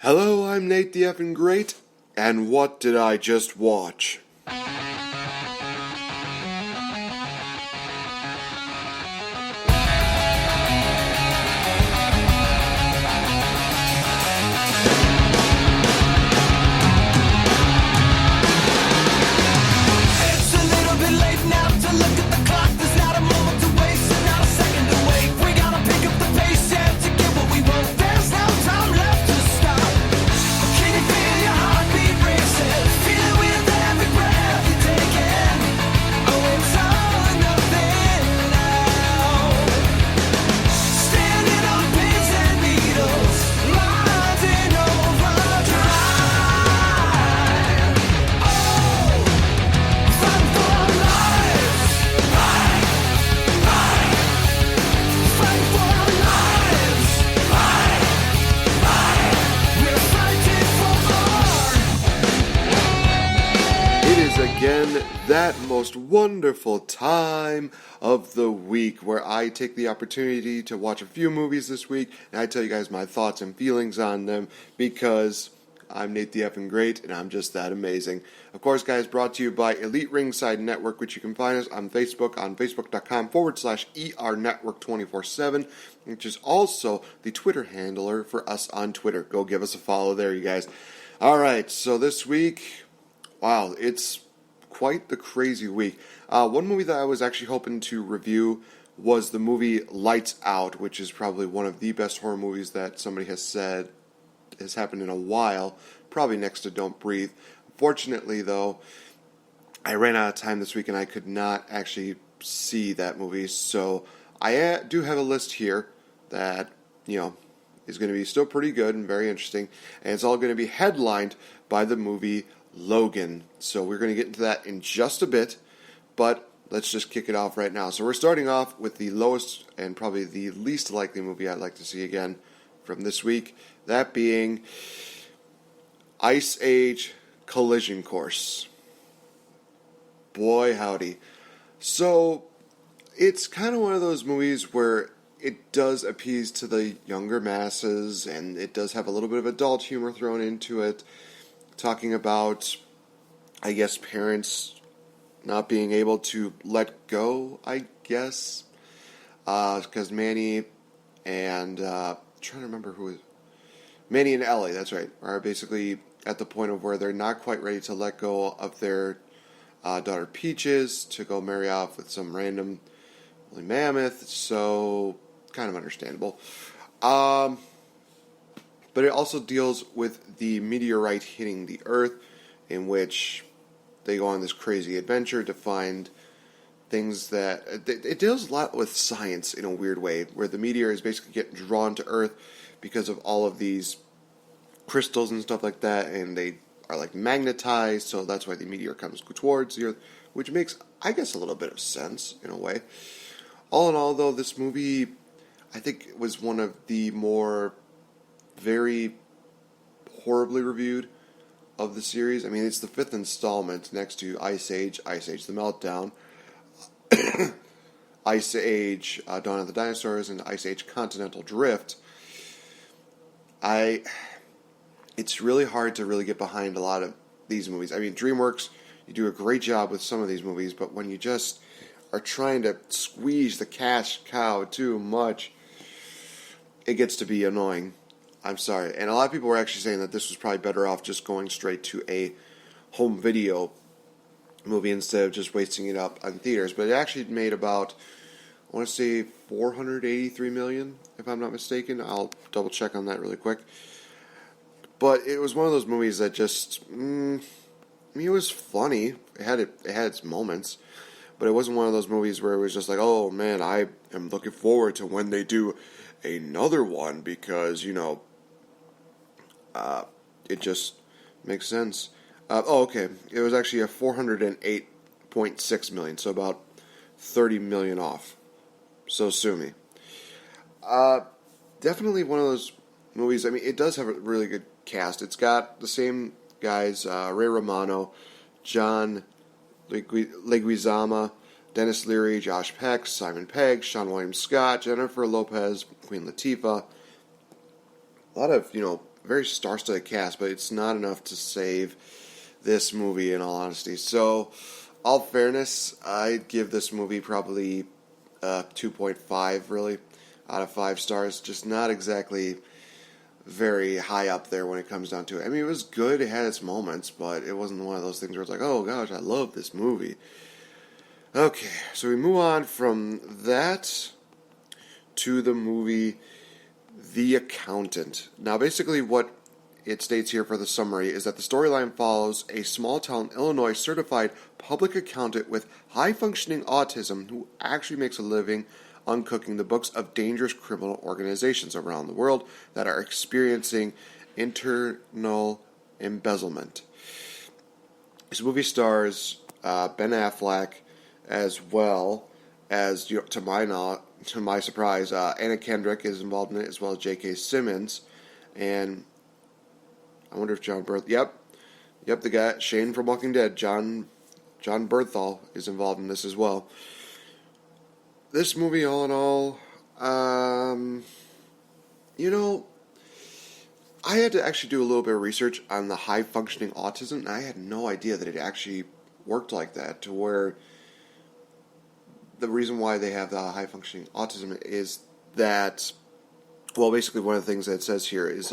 Hello, I'm Nate the Effin' Great, and what did I just watch? That most wonderful time of the week where I take the opportunity to watch a few movies this week and I tell you guys my thoughts and feelings on them because I'm Nate the Effin' Great and I'm just that amazing. Of course, guys, brought to you by Elite Ringside Network, which you can find us on Facebook on facebook.com/ERNetwork247, which is also the Twitter handler for us on Twitter. Go give us a follow there, you guys. All right, so this week, wow, it's quite the crazy week. One movie that I was actually hoping to review was the movie Lights Out, which is probably one of the best horror movies that somebody has said has happened in a while, probably next to Don't Breathe. Unfortunately, though, I ran out of time this week and I could not actually see that movie, so I do have a list here that, is going to be still pretty good and very interesting, and it's all going to be headlined by the movie Logan. So we're going to get into that in just a bit, but let's just kick it off right now. So we're starting off with the lowest and probably the least likely movie I'd like to see again from this week, that being Ice Age Collision Course. Boy, howdy. So it's kind of one of those movies where it does appease to the younger masses, and it does have a little bit of adult humor thrown into it, talking about, I guess, parents not being able to let go, I guess, because Manny and, trying to remember who is, Manny and Ellie, that's right, are basically at the point of where they're not quite ready to let go of their daughter Peaches to go marry off with some random woolly mammoth, so kind of understandable. But it also deals with the meteorite hitting the Earth, in which they go on this crazy adventure to find things that... It deals a lot with science in a weird way, where the meteor is basically getting drawn to Earth because of all of these crystals and stuff like that, and they are like magnetized, so that's why the meteor comes towards the Earth, which makes, I guess, a little bit of sense in a way. All in all, though, this movie, I think, was one of the more very horribly reviewed of the series. I mean, it's the 5th installment next to Ice Age the Meltdown, Ice Age Dawn of the Dinosaurs, and Ice Age Continental Drift. It's really hard to really get behind a lot of these movies. I mean, DreamWorks, you do a great job with some of these movies, but when you just are trying to squeeze the cash cow too much, it gets to be annoying. I'm sorry. And a lot of people were actually saying that this was probably better off just going straight to a home video movie instead of just wasting it up on theaters. But it actually made about, I want to say, $483 million, if I'm not mistaken. I'll double check on that really quick. But it was one of those movies that just, it was funny. It had its moments. But it wasn't one of those movies where it was just like, oh man, I am looking forward to when they do another one because, it just makes sense. Okay. It was actually a $408.6 million, so about $30 million off. So sue me. Definitely one of those movies. I mean, it does have a really good cast. It's got the same guys, Ray Romano, John Leguizamo, Dennis Leary, Josh Peck, Simon Pegg, Sean William Scott, Jennifer Lopez, Queen Latifah. A lot of, very star-studded cast, but it's not enough to save this movie, in all honesty. So, all fairness, I'd give this movie probably 2.5, really, out of 5 stars. Just not exactly very high up there when it comes down to it. I mean, it was good, it had its moments, but it wasn't one of those things where it's like, oh gosh, I love this movie. Okay, so we move on from that to the movie The Accountant. Now, basically what it states here for the summary is that the storyline follows a small-town Illinois certified public accountant with high-functioning autism who actually makes a living uncooking the books of dangerous criminal organizations around the world that are experiencing internal embezzlement. This movie stars Ben Affleck, as well as, to my surprise, Anna Kendrick is involved in it, as well as J.K. Simmons, and I wonder if John Bernthal, yep, the guy, Shane from Walking Dead, John Bernthal is involved in this as well. This movie, all in all, I had to actually do a little bit of research on the high-functioning autism, and I had no idea that it actually worked like that, to where the reason why they have the high-functioning autism is that, well, basically one of the things that it says here is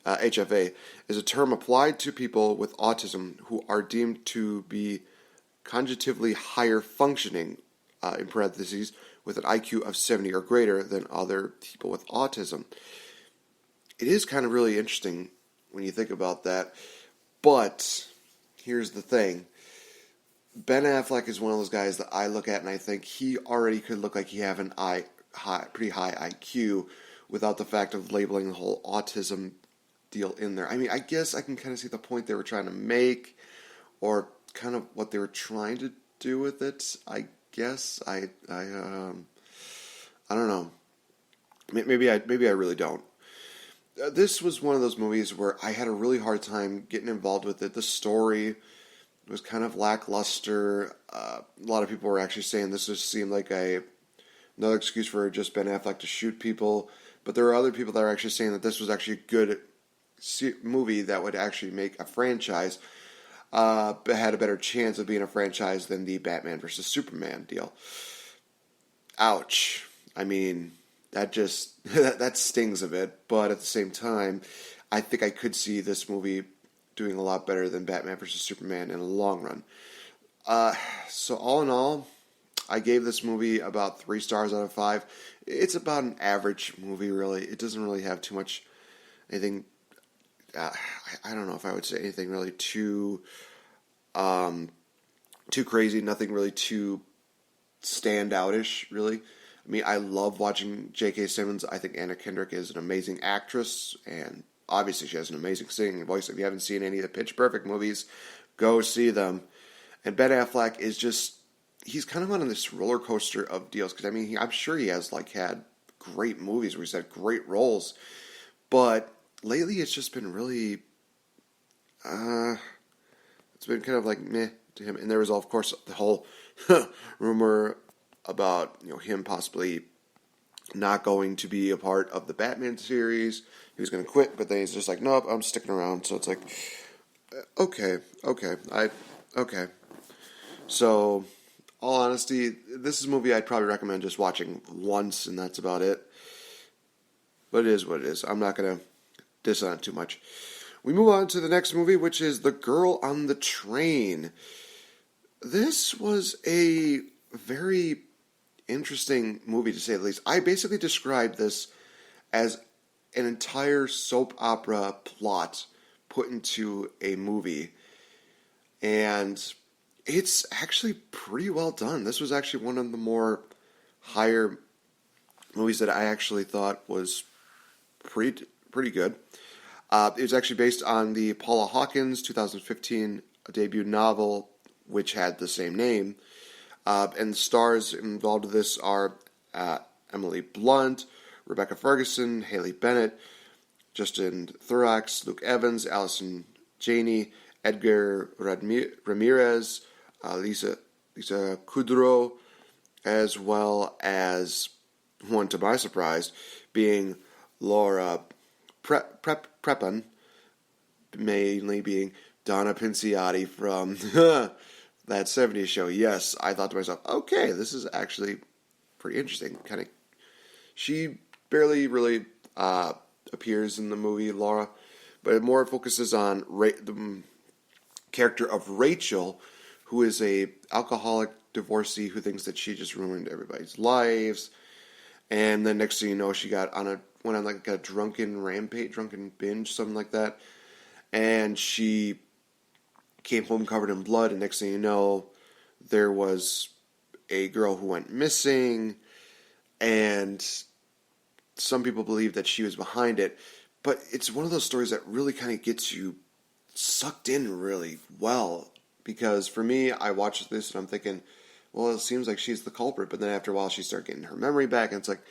HFA is a term applied to people with autism who are deemed to be cognitively higher functioning, in parentheses, with an IQ of 70 or greater than other people with autism. It is kind of really interesting when you think about that, but here's the thing. Ben Affleck is one of those guys that I look at and I think he already could look like he have an pretty high IQ without the fact of labeling the whole autism deal in there. I mean, I guess I can kind of see the point they were trying to make, or kind of what they were trying to do with it. I guess I don't know. Maybe I really don't. This was one of those movies where I had a really hard time getting involved with it. The story was kind of lackluster. A lot of people were actually saying this just seemed like another excuse for just Ben Affleck to shoot people. But there are other people that are actually saying that this was actually a good movie that would actually make a franchise, but had a better chance of being a franchise than the Batman vs. Superman deal. Ouch. I mean, that just that stings a bit, but at the same time, I think I could see this movie doing a lot better than Batman vs. Superman in the long run. So all in all, I gave this movie about 3 stars out of 5. It's about an average movie, really. It doesn't really have too much anything. I don't know if I would say anything really too crazy. Nothing really too standoutish, really. I mean, I love watching J.K. Simmons. I think Anna Kendrick is an amazing actress, and obviously she has an amazing singing voice. If you haven't seen any of the Pitch Perfect movies, go see them. And Ben Affleck is just, he's kind of on this roller coaster of deals, because I mean, I'm sure he has had great movies where he's had great roles, but lately it's just been really, it's been kind of meh to him. And there was, of course, the whole rumor about him possibly not going to be a part of the Batman series. He was going to quit, but then he's just like, nope, I'm sticking around. So it's like, okay. So, all honesty, this is a movie I'd probably recommend just watching once, and that's about it. But it is what it is. I'm not going to diss on it too much. We move on to the next movie, which is The Girl on the Train. This was a very interesting movie, to say the least. I basically described this as an entire soap opera plot put into a movie, and it's actually pretty well done. This was actually one of the more higher movies that I actually thought was pretty good. It was actually based on the Paula Hawkins 2015 debut novel, which had the same name. And the stars involved with this are Emily Blunt, Rebecca Ferguson, Haley Bennett, Justin Thorax, Luke Evans, Allison Janney, Edgar Ramirez, Lisa Kudrow, as well as, one to my surprise, being Laura Prepon, mainly being Donna Pinciotti from that 70s show. Yes, I thought to myself, okay, this is actually pretty interesting. She barely really appears in the movie Laura, but it more focuses on the character of Rachel, who is a alcoholic divorcee who thinks that she just ruined everybody's lives. And then next thing you know, she went on like a drunken binge, something like that. And she came home covered in blood, and next thing you know, there was a girl who went missing, and some people believe that she was behind it. But it's one of those stories that really kind of gets you sucked in really well. Because for me, I watched this and I'm thinking, well, it seems like she's the culprit. But then after a while, she started getting her memory back, and it's like,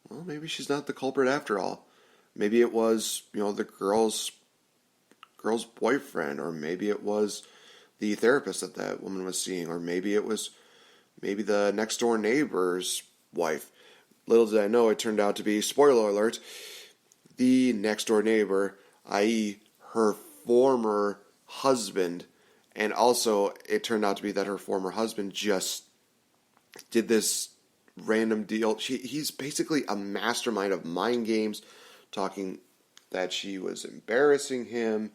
well, maybe she's not the culprit after all. Maybe it was, the girl's boyfriend, or maybe it was the therapist that woman was seeing, or maybe it was the next door neighbor's wife. Little did I know, it turned out to be, spoiler alert, the next door neighbor, i.e. her former husband. And also, it turned out to be that her former husband just did this random deal. He's basically a mastermind of mind games, talking that she was embarrassing him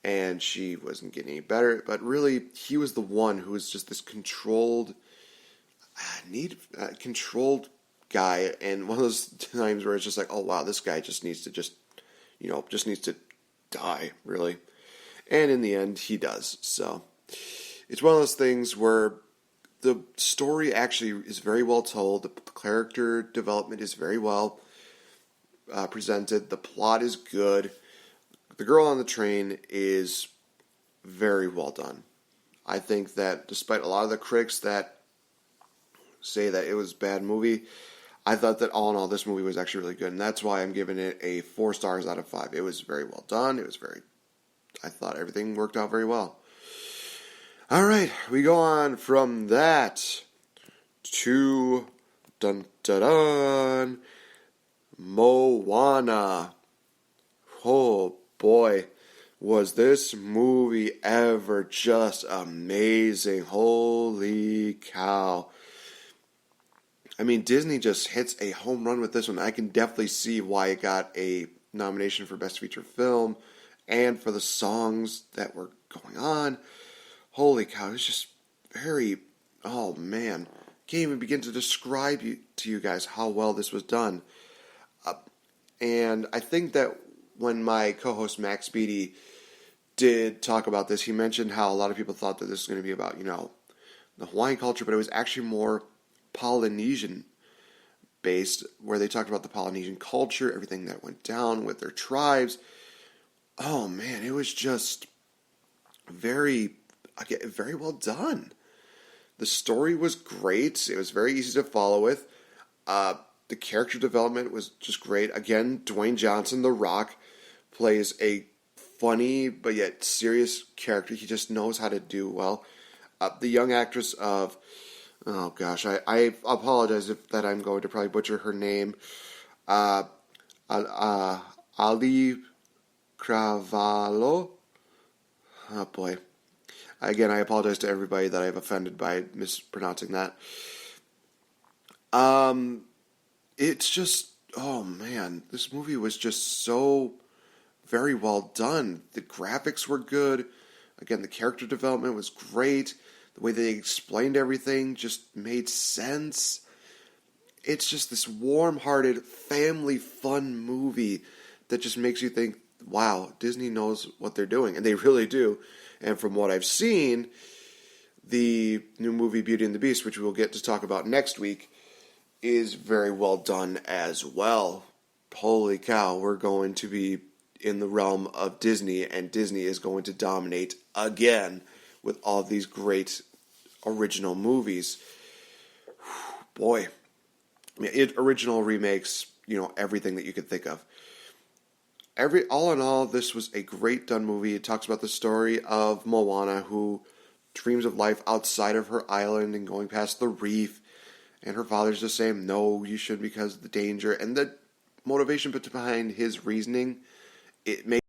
and she wasn't getting any better. But really, he was the one who was just this controlled guy. And one of those times where it's just like, oh wow, this guy just needs to die, really. And in the end, he does. So it's one of those things where the story actually is very well told. The character development is very well presented. The plot is good. The girl on the train is very well done. I think that despite a lot of the critics that say that it was a bad movie, I thought that all in all, this movie was actually really good. And that's why I'm giving it a 4 stars out of 5. It was very well done. I thought everything worked out very well. All right, we go on from that to Moana. Oh boy, was this movie ever just amazing. Holy cow. I mean, Disney just hits a home run with this one. I can definitely see why it got a nomination for Best Feature Film and for the songs that were going on. Holy cow, it's just oh man. Can't even begin to describe to you guys how well this was done. And I think that when my co-host Max Beatty did talk about this, he mentioned how a lot of people thought that this was going to be about, the Hawaiian culture, but it was actually more Polynesian based, where they talked about the Polynesian culture, everything that went down with their tribes. Oh man, it was just very well done. The story was great. It was very easy to follow with. The character development was just great. Again, Dwayne Johnson, The Rock, plays a funny but yet serious character. He just knows how to do well. The young actress of, oh gosh, I apologize that I'm going to probably butcher her name. Ali Cravalho. Oh boy. Again, I apologize to everybody that I've offended by mispronouncing that. It's just, oh man, this movie was just so very well done. The graphics were good. Again, the character development was great. The way they explained everything just made sense. It's just this warm-hearted, family fun movie that just makes you think, wow, Disney knows what they're doing. And they really do. And from what I've seen, the new movie Beauty and the Beast, which we'll get to talk about next week, is very well done as well. Holy cow, we're going to be in the realm of Disney, and Disney is going to dominate again with all of these great original movies. Boy, original remakes, everything that you could think of. All in all, this was a great done movie. It talks about the story of Moana, who dreams of life outside of her island and going past the reef. And her father's just saying, no, you shouldn't because of the danger. And the motivation behind his reasoning it makes